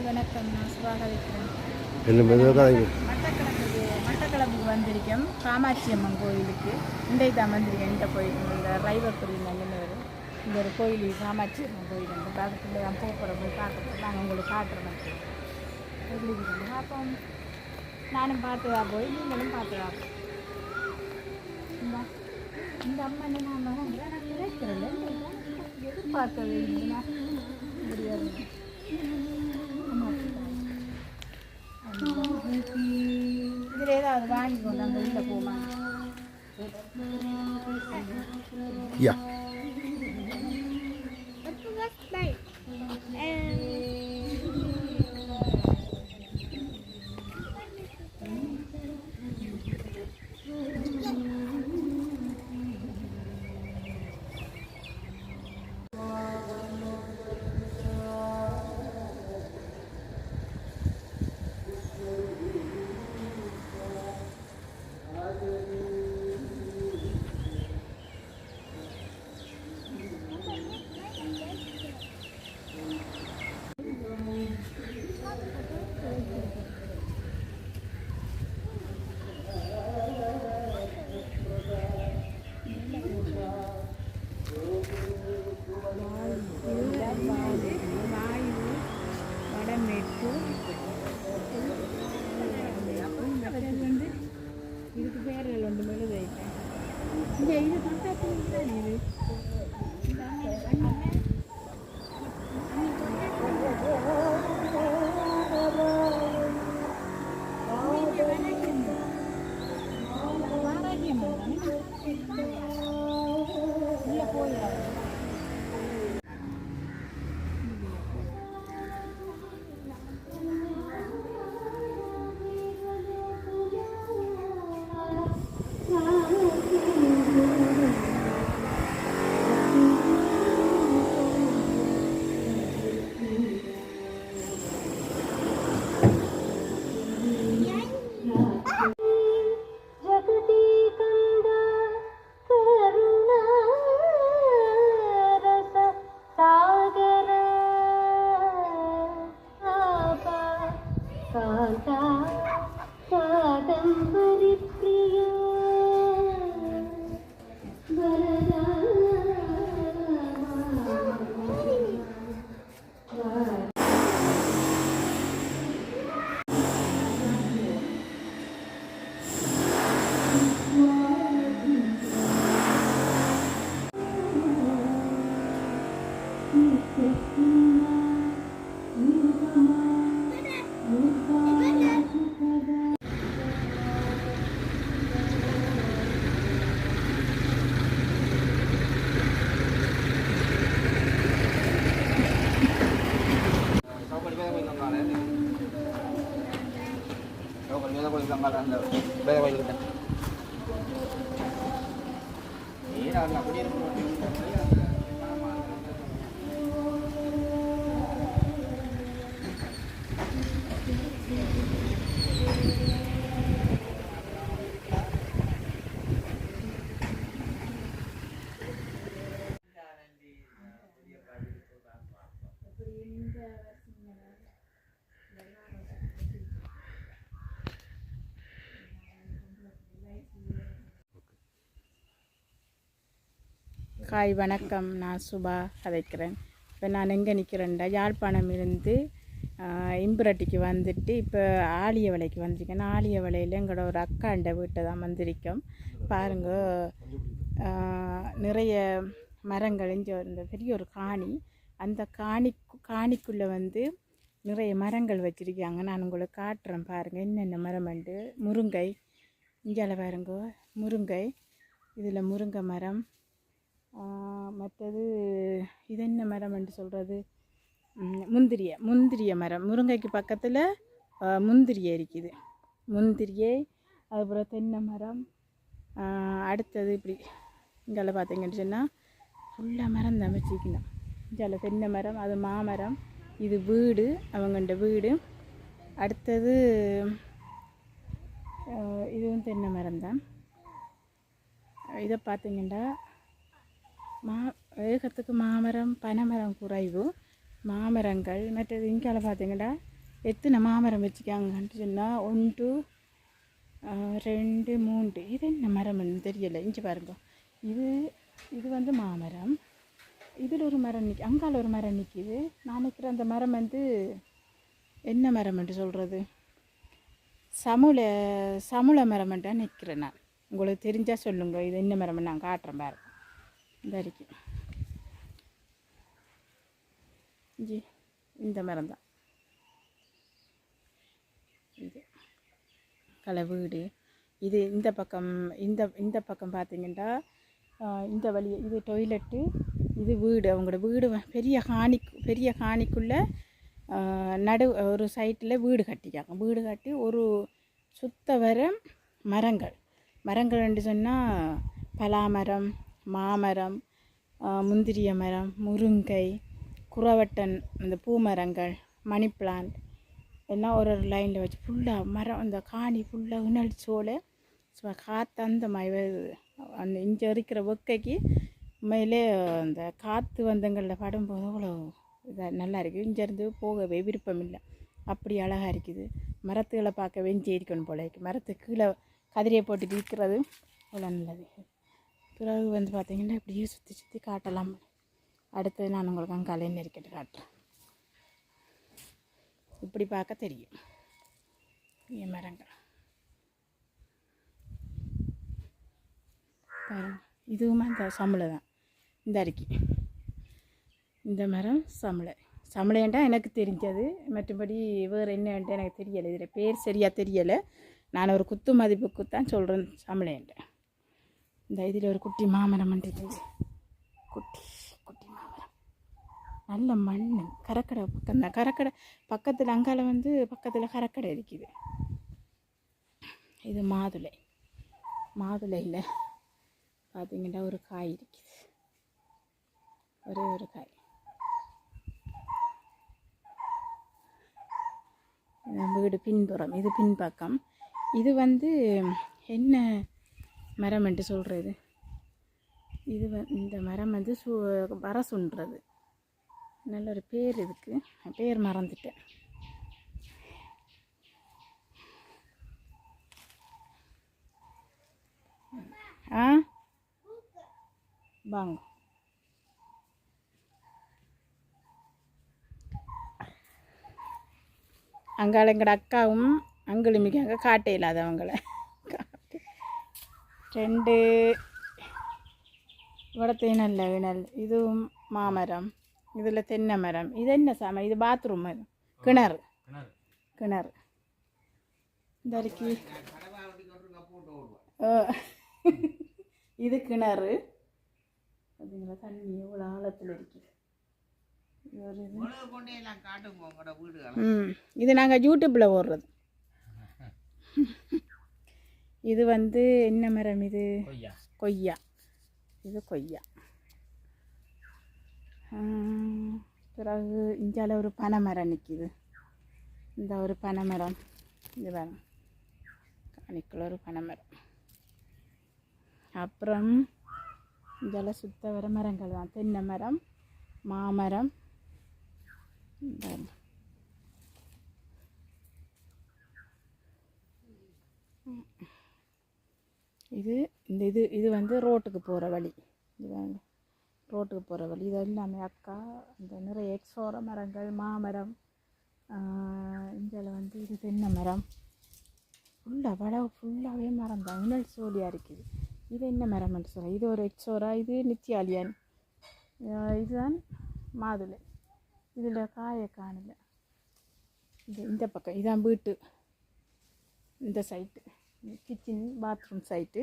வணக்கம். நான் சுபாக வைக்கிறேன். என்ன மட்டக்களப்புக்கு வந்திருக்கேன். காமாட்சி அம்மன் கோயிலுக்கு இன்றைக்கு தான் வந்திருக்கேன். இந்த கோயில் இந்த ரைவர் கோயில் அங்கே வரும். இந்த ஒரு கோயில் காமாட்சி அம்மன் கோயில் வந்து பக்கத்தில் தான் போகிறோம். போய் பார்க்குறோம். நாங்கள் உங்களுக்கு காட்டுறோம். எப்படி இருக்குது பார்ப்போம். நானும் பார்த்து வா போய் நீங்களும் பார்த்து வா. இந்த அம்மனை நான் நினைக்கிறேன். எதிர்பார்க்கவே இல்லைன்னா முடியாது. இதில் ஏதாவது வாங்கிக்கொண்டு அந்த வீட்டில் போமா. இதுக்கு பேர்கள் ஒன்று மெழுதை இங்கே இது பக்கத்தில் தான் இது ஹாய் வணக்கம். நான் சுபா கதைக்கிறேன். இப்போ நான் எங்கே நிற்கிறேன்டா யாழ்ப்பாணம் இருந்து இம்புரட்டிக்கு வந்துட்டு இப்போ ஆலியவளைக்கு வந்திருக்கேன். ஆலியவளையில் எங்களோட ஒரு அக்காண்ட வீட்டை தான் வந்திருக்கோம். பாருங்க, நிறைய மரங்கள் இங்கே இந்த பெரிய ஒரு காணி. அந்த காணிக்குள்ளே வந்து நிறைய மரங்கள் வச்சுருக்காங்க. நான் உங்களுக்கு காட்டுறேன். பாருங்கள் என்னென்ன மரம் உண்டு. முருங்கை இங்கே பாருங்க, முருங்கை. இதில் முருங்கை மரம். மற்றது இது என்ன மரம் என்று சொல்கிறது, முந்திரிய மரம். முருங்கைக்கு பக்கத்தில் முந்திரியை இருக்குது. முந்திரியை, அதுக்கப்புறம் தென்னை மரம். அடுத்தது இப்படி இங்கே பார்த்தீங்கன்னு சொன்னால் ஃபுல்லாக மரம் தான் வச்சுக்கணும். இங்கே தென்னை மரம், அது மாமரம். இது வீடு, அவங்கள்ட வீடு. அடுத்தது இதுவும் தென்னை மரம் தான். இதை பார்த்தீங்கன்னா வேகத்துக்கு மாமரம் பனைமரம் குறைவு. மாமரங்கள். மற்றது இங்கால பார்த்தீங்கன்னா எத்தனை மாமரம் வச்சுக்காங்கன்ட்டு சொன்னால் 1 2 3 இது என்ன மரம்னு தெரியலை. இங்கே பாருங்க, இது வந்து மாமரம். இதில் ஒரு மரம் அங்கால ஒரு மரம் நிற்கிது. நான் நிற்கிற அந்த மரம் வந்து என்ன மரம்ன்ட்டு சொல்கிறது, சமுள மரம்ன்ட்டா நிற்கிறேன் நான். உங்களுக்கு தெரிஞ்சால் சொல்லுங்க, இது என்ன மரம்னு நான் காட்டுறேன் பாருங்க. இந்த அடிக்கும் ஜி இந்த மரம் தான் இது களை வீடு. இது இந்த பக்கம் இந்த பக்கம் பார்த்தீங்கன்னா இந்த வழி இது டொய்லெட்டு, இது வீடு. அவங்களோட வீடு பெரிய காணிக்குள்ளே ஒரு சைட்டில் வீடு கட்டிக்காங்க. வீடு கட்டி ஒரு சுத்த வர மரங்கள்னு சொன்னால் பலாமரம், மாமரம், முந்திரிய மரம், முருங்கை, குறவட்டன், அந்த பூமரங்கள், மணி பிளான்ட் எல்லாம் ஒரு லைனில் வச்சு ஃபுல்லாக மரம். அந்த காணி ஃபுல்லாக இணல் சோலை காற்று அந்த மாதிரி அந்த இங்கே இருக்கிற ஒக்கைக்கு உண்மையிலே அந்த காற்று வந்தங்களில் படும்போது அவ்வளோ இதாக நல்லா இருக்குது. இங்கேருந்து போகவே விருப்பம் இல்லை, அப்படி அழகாக இருக்குது. மரத்துகளை பார்க்க வெஞ்சி இருக்கணும் போல இருக்குது. மரத்துக்கு கீழே கதிரையை போட்டு இருக்கிறது அவ்வளோ நல்லது. பிறகு வந்து பார்த்திங்கன்னா இப்படியே சுற்றி காட்டலாம். அடுத்தது நான் உங்களுக்கு அங்கால நெருக்கிட்டு காட்டுறேன். இப்படி பார்க்க தெரியும் என் மரங்கள் பாருங்க. இதுவுமே அந்த சமுளை தான். இந்த அரிக்கி இந்த மரம் சமுளைன்ட்டா எனக்கு தெரிஞ்சது. மற்றபடி வேறு என்னன்ட்டு எனக்கு தெரியலை. இதில் பேர் சரியாக தெரியலை. நான் ஒரு குத்து மதிப்புக்கு தான் சொல்கிறேன் சமுளைன்ட்டேன். இந்த இதில் ஒரு குட்டி மாமரம் இருக்குது. குட்டி மாமரம் நல்ல மண். கரக்கடை பக்கம் தான். கரக்கடை பக்கத்தில் அங்கால வந்து பக்கத்தில் கரக்கடை இருக்குது. இது மாதுளையில் பார்த்தீங்கன்னா ஒரு காய் இருக்குது. ஒரே ஒரு காய். வீடு பின்புறம், இது பின்பக்கம். இது வந்து என்ன மரம் என்று சொல்கிறது, இது இந்த மரம் வந்து வரசுன்றது. நல்ல ஒரு பேர் இதுக்கு, பேர் மறந்துட்டேன். வாங்க அங்கால எங்கட அக்காவும் அங்குளுமிக்கு அங்கே காட்ட இல்லாதவங்கள 2 வடத்தையும் நல்ல வினல். இதுவும் மாமரம், இதில் தென்னை மரம். இது என்ன சாம, இது பாத்ரூம், கிணறு இந்த இருக்கு. இது கிணறு பார்த்தீங்களா, தண்ணி எவ்வளோ ஆழத்தில் இருக்குது. இது நாங்கள் யூடியூப்பில் ஓடுறது. இது வந்து என்ன மரம், இது கொய்யா. இது கொய்யா. பிறகு இந்தியாவில் ஒரு பனைமரம் நிற்கிது. இந்த ஒரு பனைமரம், இது வேணும் காணிக்குள்ள ஒரு பனைமரம். அப்புறம் இந்தியாவில் சுத்த வர மரங்கள் தான். தென்னை மரம், மாமரம். இது வந்து ரோட்டுக்கு போகிற வழி. இது ரோட்டுக்கு போகிற வழி. இது எல்லாமே அக்கா இந்த நிறைய எக்ஸோர மரங்கள், மாமரம். இந்தியாவில் வந்து இது தென்னை மரம். ஃபுல்லாகவே மரம் தான். இனல் சோழியாக இருக்குது. இது என்ன மரம்னு சொல்ல, இது ஒரு எக்ஸோரா. இது நித்தியாலியன். இதுதான் மாதுளை. இதில் காயை காணல. இந்த பக்கம் இதான் வீட்டு, இந்த சைட்டு கிச்சன் பாத்ரூம் சைட்டு.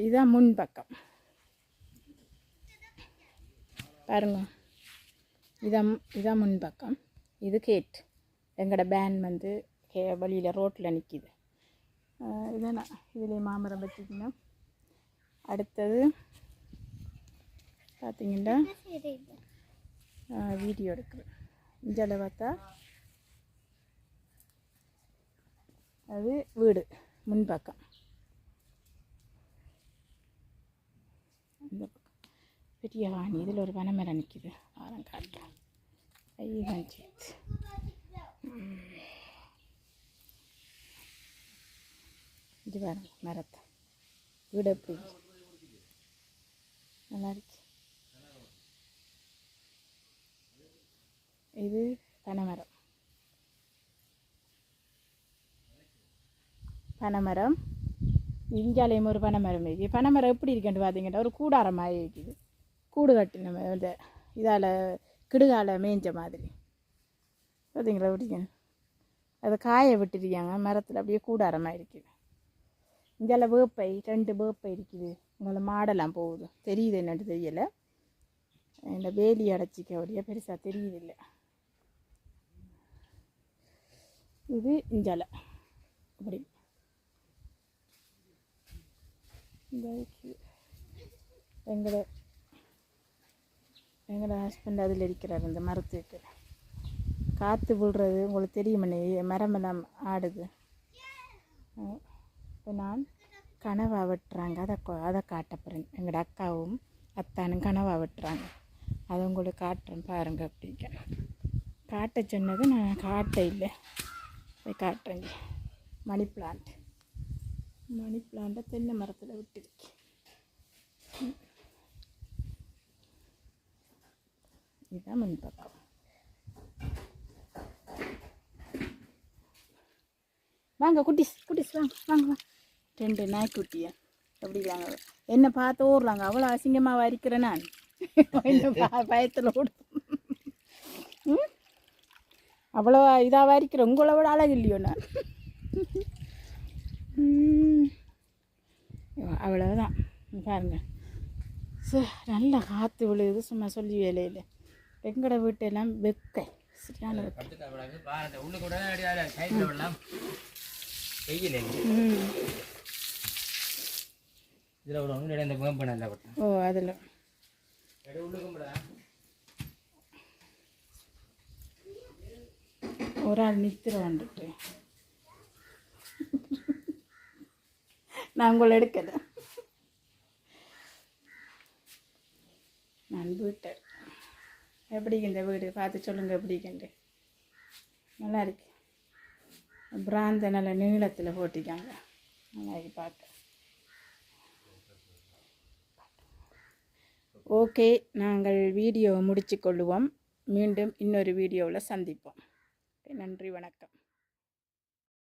இதுதான் முன் பக்கம் பாருங்க. இதான் முன் பக்கம். இது கேட். எங்களோட பேன் வந்து வழியில் ரோட்டில் நிற்கிது. இதான் இதில் மாமரம் வச்சுக்கணும். அடுத்தது பார்த்தீங்கன்னா வீடியோ எடுக்கிறேன். இஞ்சால பார்த்தா அது வீடு முன்பக்கம். இந்த பக்கம் பெரிய வாணி. இதில் ஒரு பனைமரம் நிற்கிது. ஆரம் காட்டுறேன். ஐயோ இது பாருங்க மரத்தை வீடு எப்படி நல்லா இருக்கு. இது பனைமரம். பனைமரம் இஞ்சாலையும் ஒரு பனைமரம் இருக்குது. பனைமரம் எப்படி இருக்குன்னு பார்த்தீங்கன்னா ஒரு கூடாரமாக இருக்குது. கூடு கட்டின இந்த இதால் கிடுகால மேய்ஞ்ச மாதிரி பார்த்தீங்களா எப்படிங்க. அதை காய விட்டுருக்காங்க மரத்தில், அப்படியே கூடாரமாக இருக்குது. இங்கால வேப்பை 2 வேப்பை இருக்குது. உங்களை மாடெல்லாம் போகுது, தெரியுது என்னட்டு தெரியலை. இந்த வேலி அடைச்சிக்க அப்படியே பெருசாக தெரியுதில்லை. இது இஞ்சாலை அப்படி எங்களோட ஹஸ்பண்ட் அதில் இருக்கிறார். இந்த மரத்துக்கு காற்று விழுறது உங்களுக்கு தெரியுமண்ணே, மரமெல்லாம் ஆடுது. இப்போ நான் கனவா வெட்டுறாங்க, அதை காட்டப்போகிறேன். எங்களோட அக்காவும் அத்தானும் கனவா வெட்டுறாங்க, அதை உங்களுக்கு காட்டுறேன் பாருங்க. அப்படிங்க காட்ட சொன்னது நான் காட்ட இல்லை, போய் காட்டுறேங்க. மணி பிளான்ட்டை தென்னை மரத்தில் விட்டுருக்கு. இதுதான் முன்பக்கம். வாங்க குட்டிஸ் வாங்க வாங்க வாங்க. 2 நாய்க்குட்டியா எப்படி வாங்க, என்ன பார்த்து ஓடுறாங்க. அவ்வளோ அசிங்கமாக வரிக்கிறேன் நான், பயத்தில் ஓடு. அவ்வளோ இதாக வரிக்கிறேன், உங்களை விட அழகு இல்லையோ நான். அவ்வளோதான் பாருங்க. நல்லா காற்று விழுகுது, சும்மா சொல்லி வேலையில். எங்கட வீட்டெல்லாம் வெக்க சரியான ஓ அதில் ஒரு ஆள் நித்திர வந்துட்டு நான் உங்களை எடுக்கலை. நான் வீட்டை எப்படிங்க இந்த வீடு பார்த்து சொல்லுங்கள் எப்படிங்கண்டு. நல்லா இருக்கு. பிராந்த நல்ல நீளத்தில் போட்டிக்காங்க, நல்லா இருக்கு பார்க்க. ஓகே, நாங்கள் வீடியோவை முடித்து கொள்ளுவோம். மீண்டும் இன்னொரு வீடியோவில் சந்திப்போம். நன்றி, வணக்கம்.